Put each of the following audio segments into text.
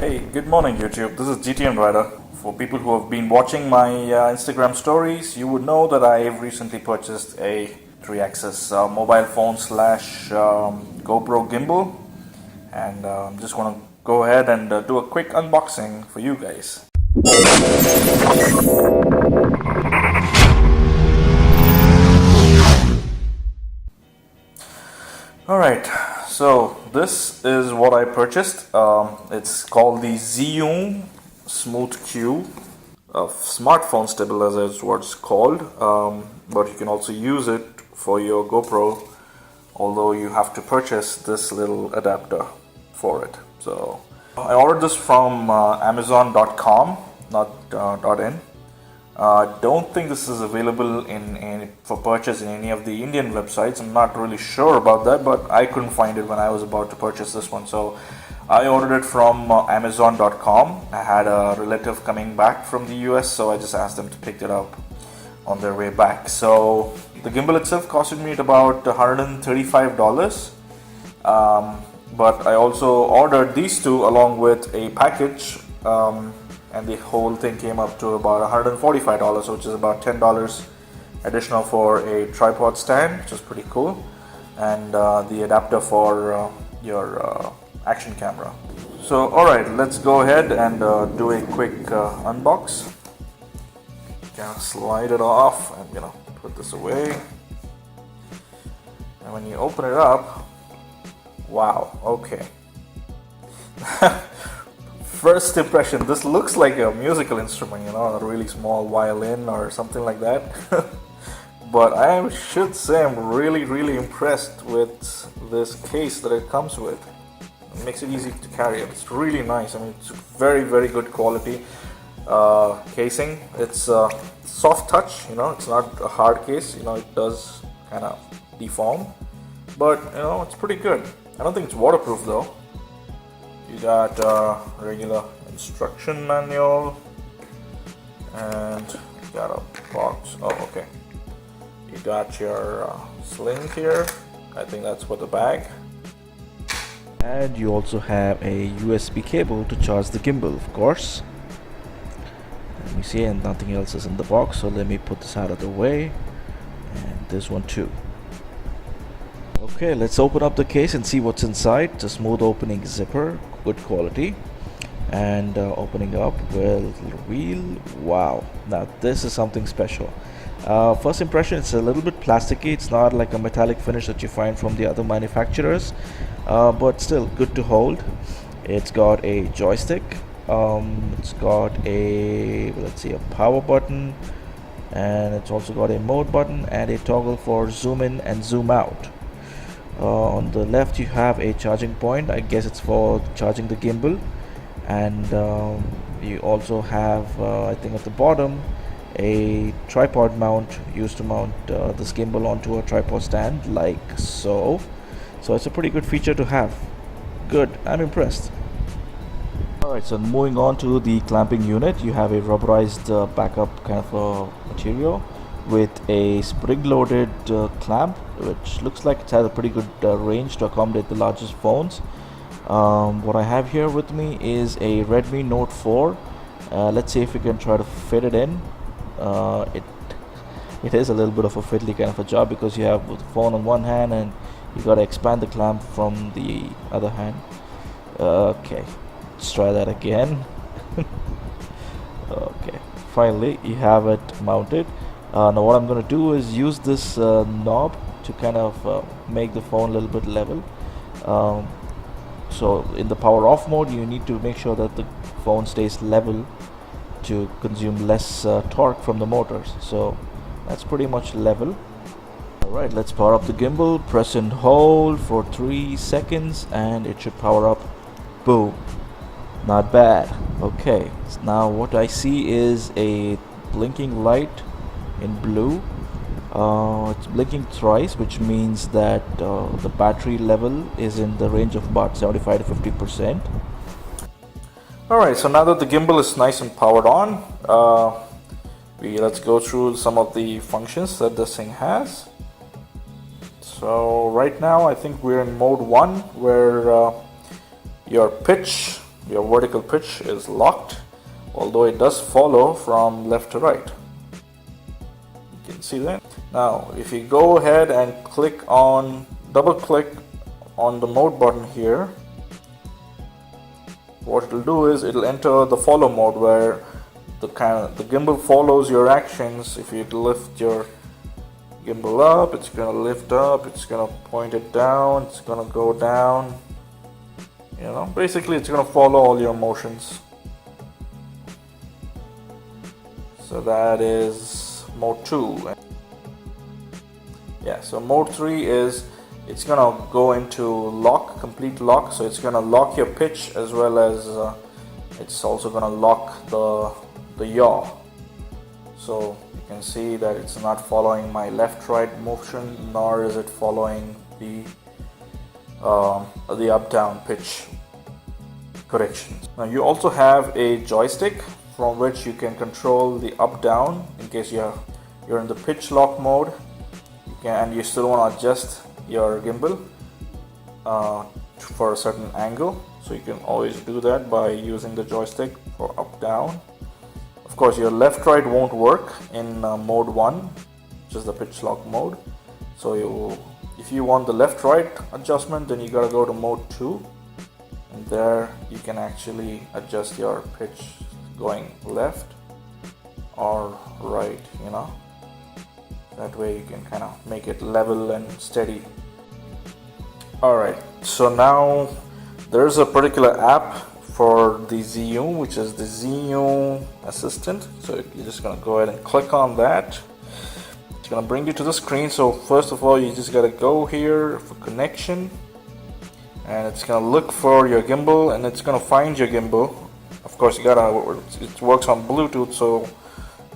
Hey, good morning YouTube. This is GTN Rider. For people who have been watching my Instagram stories, you would know that I have recently purchased a 3-axis mobile phone slash GoPro gimbal, and I'm just going to go ahead and do a quick unboxing for you guys. Alright, so this is what I purchased. It's called the Zhiyun Smooth Q. Smartphone stabilizer is what it's called, but you can also use it for your GoPro, although you have to purchase this little adapter for it. So I ordered this from Amazon.com, not .in. Don't think this is available for purchase in any of the Indian websites. I'm not really sure about that, but I couldn't find it when I was about to purchase this one. So I ordered it from Amazon.com. I had a relative coming back from the US, so I just asked them to pick it up on their way back. So the gimbal itself costed me at about $135. But I also ordered these two along with a package. And the whole thing came up to about $145, which is about $10 additional for a tripod stand, which is pretty cool, and the adapter for your action camera. So alright, let's go ahead and do a quick unbox. Gonna slide it off. I'm gonna put this away, and when you open it up, wow, okay. First impression, this looks like a musical instrument, you know, a really small violin or something like that. But I should say I'm really impressed with this case that it comes with. It makes it easy to carry. It's really nice. I mean, it's very good quality casing. It's soft touch, you know, it's not a hard case, you know, it does kind of deform, but you know, it's pretty good. I don't think it's waterproof though. You got a regular instruction manual, and you got a box. Oh, okay. You got your sling here. I think that's for the bag. And you also have a USB cable to charge the gimbal, of course. Let me see, and nothing else is in the box, so let me put this out of the way. And this one too. Okay, let's open up the case and see what's inside. It's a smooth opening zipper, good quality, and opening up, well, real wow. Now this is something special. First impression, it's a little bit plasticky. It's not like a metallic finish that you find from the other manufacturers, but still good to hold. It's got a joystick. It's got a, let's see, a power button, and it's also got a mode button and a toggle for zoom in and zoom out. On the left you have a charging point. I guess it's for charging the gimbal, and you also have I think at the bottom a tripod mount used to mount this gimbal onto a tripod stand, like so. So it's a pretty good feature to have. Good, I'm impressed. Alright, so moving on to the clamping unit, you have a rubberized backup kind of material with a spring-loaded clamp, which looks like it has a pretty good range to accommodate the largest phones. What I have here with me is a Redmi Note 4. Let's see if we can try to fit it in. It is a little bit of a fiddly kind of a job, because you have the phone on one hand and you got to expand the clamp from the other hand. Okay, let's try that again. Okay, finally you have it mounted. Now what I'm going to do is use this knob to kind of make the phone a little bit level. So in the power off mode, you need to make sure that the phone stays level to consume less torque from the motors. So that's pretty much level. Alright, let's power up the gimbal. Press and hold for 3 seconds and it should power up. Boom. Not bad. Okay, so now what I see is a blinking light in blue. It's blinking thrice, which means that the battery level is in the range of about 75 to 50%. Alright, so now that the gimbal is nice and powered on, let's go through some of the functions that this thing has. So right now I think we're in mode 1, where your pitch your vertical pitch is locked, although it does follow from left to right. You can see that. Now if you go ahead and double click on the mode button here, what it'll do is it'll enter the follow mode, where the gimbal follows your actions. If you lift your gimbal up, it's gonna lift up, it's gonna point it down, it's gonna go down. You know, basically it's gonna follow all your motions. So that is mode 2. Yeah, so mode 3 is it's gonna go into lock, complete lock. So it's gonna lock your pitch, as well as it's also gonna lock the yaw. So you can see that it's not following my left-right motion, nor is it following the up-down pitch corrections. Now you also have a joystick from which you can control the up-down in case you're in the pitch lock mode. And you still want to adjust your gimbal for a certain angle, so you can always do that by using the joystick for up down. Of course, your left right won't work in mode 1, which is the pitch lock mode. So if you want the left right adjustment, then you gotta go to mode 2, and there you can actually adjust your pitch going left or right, you know. That way you can kind of make it level and steady. Alright, so now there's a particular app for the Zhiyun, which is the Zhiyun Assistant. So you're just gonna go ahead and click on that. It's gonna bring you to the screen. So first of all, you just gotta go here for connection, and it's gonna look for your gimbal, and it's gonna find your gimbal. Of course, it works on Bluetooth, so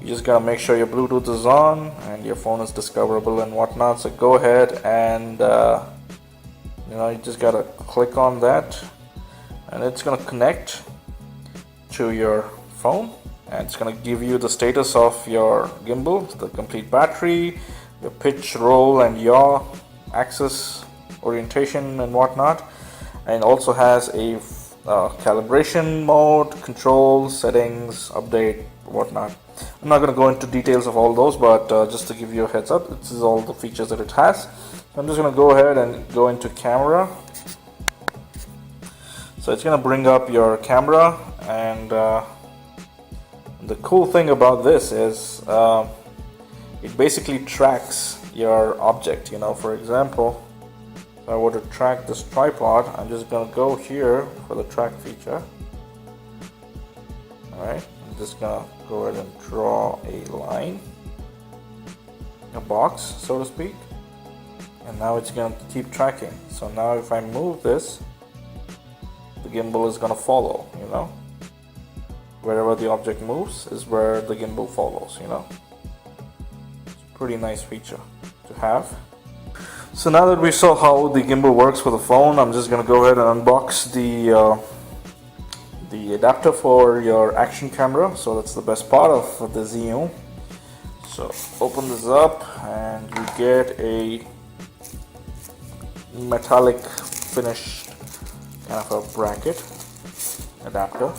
you just gotta make sure your Bluetooth is on and your phone is discoverable and whatnot. So go ahead and you just gotta click on that, and it's gonna connect to your phone, and it's gonna give you the status of your gimbal, the complete battery, your pitch, roll and yaw, axis, orientation and whatnot. And also has a calibration mode, control, settings, update, whatnot. I'm not going to go into details of all those, but just to give you a heads up, this is all the features that it has. So I'm just going to go ahead and go into camera. So it's going to bring up your camera, and the cool thing about this is it basically tracks your object. You know, for example, if I were to track this tripod, I'm just going to go here for the track feature. Alright, I'm just going to go ahead and draw a line, a box, so to speak, and now it's going to keep tracking. So now if I move this, the gimbal is going to follow, you know. Wherever the object moves is where the gimbal follows, you know. It's a pretty nice feature to have. So now that we saw how the gimbal works for the phone, I'm just going to go ahead and unbox the adapter for your action camera. So that's the best part of the Zhiyun. So open this up, and you get a metallic finished kind of a bracket adapter,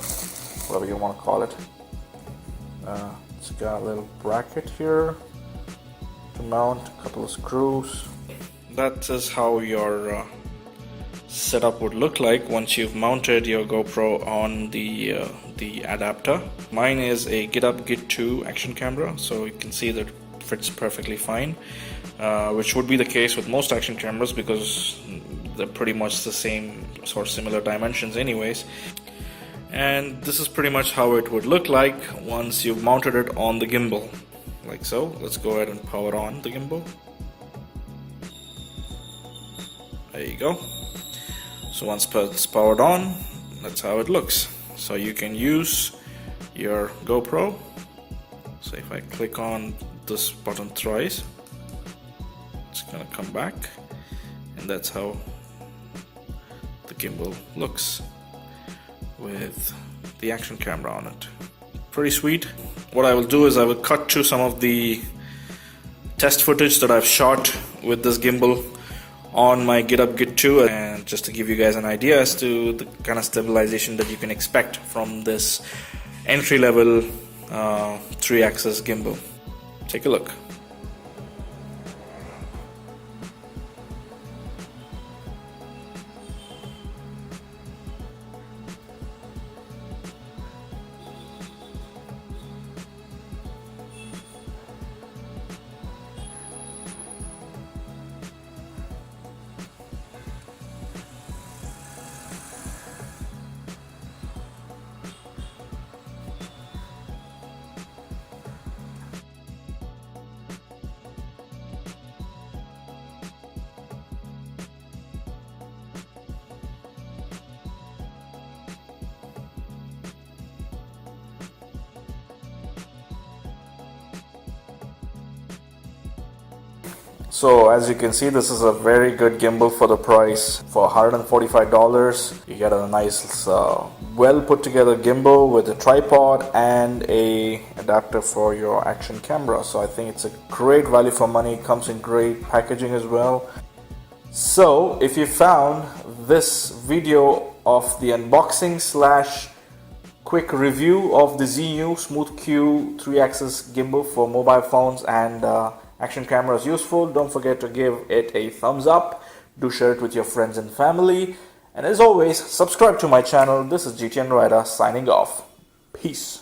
whatever you want to call it. It's got a little bracket here to mount, a couple of screws. That is how your setup would look like once you've mounted your GoPro on the adapter. Mine is a Get Up Get 2 action camera, so you can see that it fits perfectly fine, which would be the case with most action cameras because they're pretty much the same sort of similar dimensions anyways. And this is pretty much how it would look like once you've mounted it on the gimbal, like so. Let's go ahead and power on the gimbal. There you go. So once it's powered on, that's how it looks. So you can use your GoPro. So if I click on this button thrice, it's gonna come back, and that's how the gimbal looks with the action camera on it. Pretty sweet. What I will do is I will cut to some of the test footage that I've shot with this gimbal on my GitHub Git 2, and just to give you guys an idea as to the kind of stabilization that you can expect from this entry-level 3-axis gimbal. Take a look. So as you can see, this is a very good gimbal for the price. For $145, you get a nice well put together gimbal with a tripod and a adapter for your action camera. So I think it's a great value for money. It comes in great packaging as well. So if you found this video of the unboxing slash quick review of the Zhiyun Smooth Q 3-axis gimbal for mobile phones and action cameras useful, don't forget to give it a thumbs up. Do share it with your friends and family. And as always, subscribe to my channel. This is GTN Rider signing off. Peace.